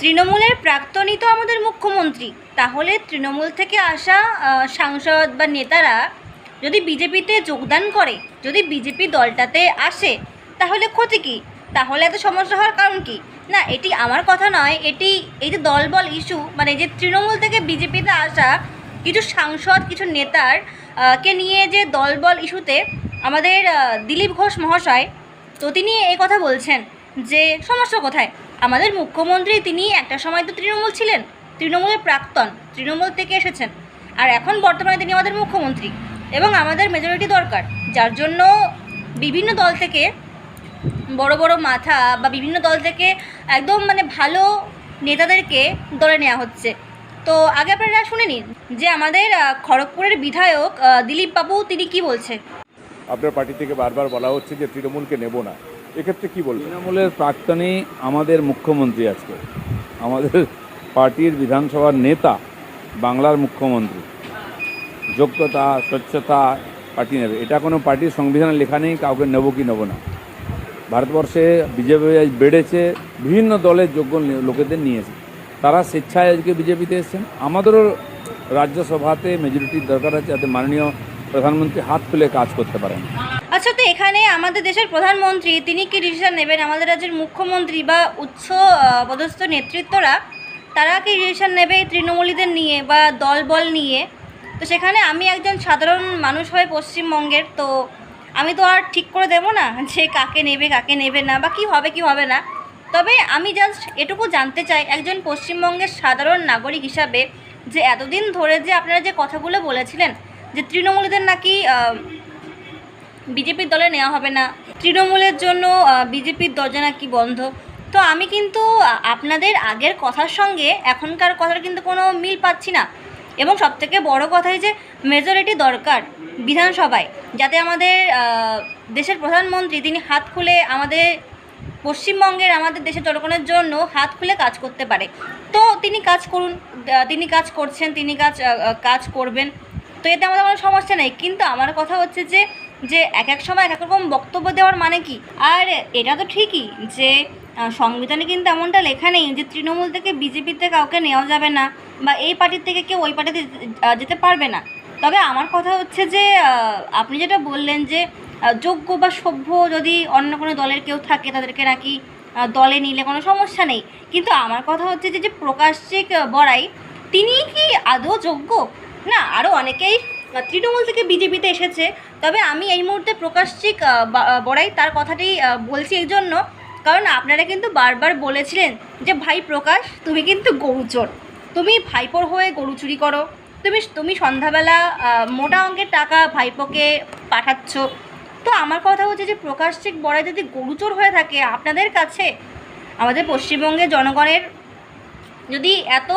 তৃণমূলের প্রাক্তনই তো আমাদের মুখ্যমন্ত্রী। তাহলে তৃণমূল থেকে আসা সাংসদ বা নেতারা যদি বিজেপিতে যোগদান করে, যদি বিজেপি দলটাতে আসে, তাহলে ক্ষতি কী? তাহলে এত সমস্যা হওয়ার কারণ কি? না, এটি আমার কথা নয়, এটি এই যে দলবল ইস্যু, মানে যে তৃণমূল থেকে বিজেপিতে আসা কিছু সাংসদ, কিছু নেতার কে নিয়ে যে দলবল ইস্যুতে আমাদের দিলীপ ঘোষ মহাশয়, তো তিনি এই কথা বলছেন যে সমস্যা কোথায়? আমাদের মুখ্যমন্ত্রী তিনি একটা সময় তো তৃণমূল ছিলেন, তৃণমূলের প্রাক্তন, তৃণমূল থেকে এসেছেন, আর এখন বর্তমানে তিনি আমাদের মুখ্যমন্ত্রী এবং আমাদের মেজরিটি দরকার, যার জন্য বিভিন্ন দল থেকে বড় বড় মাথা বা বিভিন্ন দল থেকে একদম মানে ভালো নেতাদেরকে দলে নেওয়া হচ্ছে। তো আগে আপনারা শুনে নিন যে আমাদের খড়গপুরের বিধায়ক দিলীপ বাবু তিনি কি বলছে। আপনার পার্টি থেকে বারবার বলা হচ্ছে যে তৃণমূলকে নেব না, এক্ষেত্রে কি বলবেন? তৃণমূলের প্রাক্তনই আমাদের মুখ্যমন্ত্রী, আজকে আমাদের পার্টির বিধানসভার নেতা, বাংলার মুখ্যমন্ত্রী। যোগ্যতা, স্বচ্ছতা পার্টি নেবে, এটা কোনো পার্টির সংবিধানে লেখা নেই কাউকে নেব কি নেব না। ভারতবর্ষে বিজেপি বেড়েছে, বিভিন্ন দলের যোগ্য লোকেদের নিয়েছে, তারা স্বেচ্ছায় আজকে বিজেপিতে এসেছেন। আমাদেরও রাজ্যসভাতে মেজরিটির দরকার আছে, যাতে মাননীয় প্রধানমন্ত্রী হাত তুলে কাজ করতে পারেন। আচ্ছা, তো এখানে আমাদের দেশের প্রধানমন্ত্রী তিনি কি ডিসিশন নেবেন? আমাদের রাজ্যের মুখ্যমন্ত্রী বা উচ্চ পদস্থ নেতৃত্বরা তারা কি ডিসিশন নেবে তৃণমূলীদের নিয়ে বা দলবল নিয়ে? তো সেখানে আমি একজন সাধারণ মানুষ হয়ে পশ্চিমবঙ্গের, তো আমি তো আর ঠিক করে দেবো না যে কাকে নেবে কাকে নেবে না বা কী হবে কী হবে না। তবে আমি জাস্ট এটুকু জানতে চাই একজন পশ্চিমবঙ্গের সাধারণ নাগরিক হিসাবে, যে এতদিন ধরে যে আপনারা যে কথাগুলো বলেছিলেন যে তৃণমূলীদের নাকি বিজেপির দলে নেওয়া হবে না, তৃণমূলের জন্য বিজেপির দরজা নাকি বন্ধ, তো আমি কিন্তু আপনাদের আগের কথার সঙ্গে এখনকার কথার কিন্তু কোনো মিল পাচ্ছি না। এবং সবথেকে বড় কথাই যে মেজরিটি দরকার বিধানসভায়, যাতে আমাদের দেশের প্রধানমন্ত্রী তিনি হাত খুলে আমাদের পশ্চিমবঙ্গের, আমাদের দেশের জনগণের জন্য হাত খুলে কাজ করতে পারে। তো তিনি কাজ করুন, তিনি কাজ করছেন, তিনি কাজ করবেন, তো এতে আমাদের কোনো সমস্যা নেই। কিন্তু আমার কথা হচ্ছে যে যে এক এক সময় এক এক রকম বক্তব্য দেওয়ার মানে কি? আর এটা তো ঠিকই যে সংবিধানে কিন্তু এমনটা লেখা নেই যে তৃণমূল থেকে বিজেপিতে কাউকে নেওয়া যাবে না বা এই পার্টির থেকে কেউ ওই পার্টিতে যেতে পারবে না। তবে আমার কথা হচ্ছে যে আপনি যেটা বললেন যে যোগ্য বা সভ্য যদি অন্য কোনো দলের কেউ থাকে তাদেরকে নাকি দলে নিলে কোনো সমস্যা নেই, কিন্তু আমার কথা হচ্ছে যে প্রকাশ্যিক বড়াই তিনি কি আদৌ যোগ্য? না, আরও অনেকেই তৃণমূল থেকে বিজেপিতে এসেছে, তবে আমি এই মুহূর্তে প্রকাশ্যিক বড়াই তার কথাটি বলছি এই জন্য, কারণ আপনারা কিন্তু বারবার বলেছিলেন যে ভাই প্রকাশ তুমি কিন্তু গরু চোর, তুমি ভাইপোর হয়ে গরু চুরি করো, তুমি সন্ধ্যাবেলা মোটা অঙ্কের টাকা ভাইপোকে পাঠাচ্ছ। তো আমার কথা হচ্ছে যে প্রকাশ্যিক বড়াই যদি গরু চোর হয়ে থাকে আপনাদের কাছে, আমাদের পশ্চিমবঙ্গের জনগণের যদি এত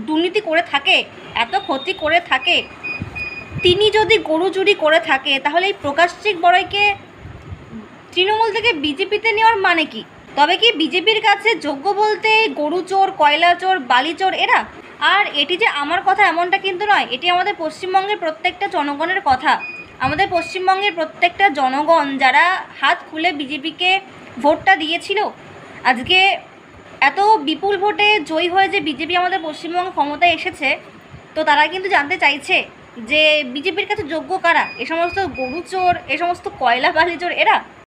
দুর্নীতি করে থাকে, এত ক্ষতি করে থাকে, তিনি যদি গরু চুরি করে থাকে, তাহলে এই প্রকাশ্যিক বড়াইকে তৃণমূল থেকে বিজেপিতে নেওয়ার মানে কি? তবে কি বিজেপির কাছে যোগ্য বলতে গরু চোর, কয়লা চোর, বালি চোর এরা? আর এটি যে আমার কথা এমনটা কিন্তু নয়, এটি আমাদের পশ্চিমবঙ্গের প্রত্যেকটা জনগণের কথা। আমাদের পশ্চিমবঙ্গের প্রত্যেকটা জনগণ যারা হাত খুলে বিজেপিকে ভোটটা দিয়েছিল, আজকে এত বিপুল ভোটে জয়ী হয়ে যে বিজেপি আমাদের পশ্চিমবঙ্গে ক্ষমতায় এসেছে, তো তারা কিন্তু জানতে চাইছে যে বিজেপির কাছে যোগ্য কারা? এ সমস্ত গরু চোর, এ সমস্ত কয়লা বালি চোর এরা?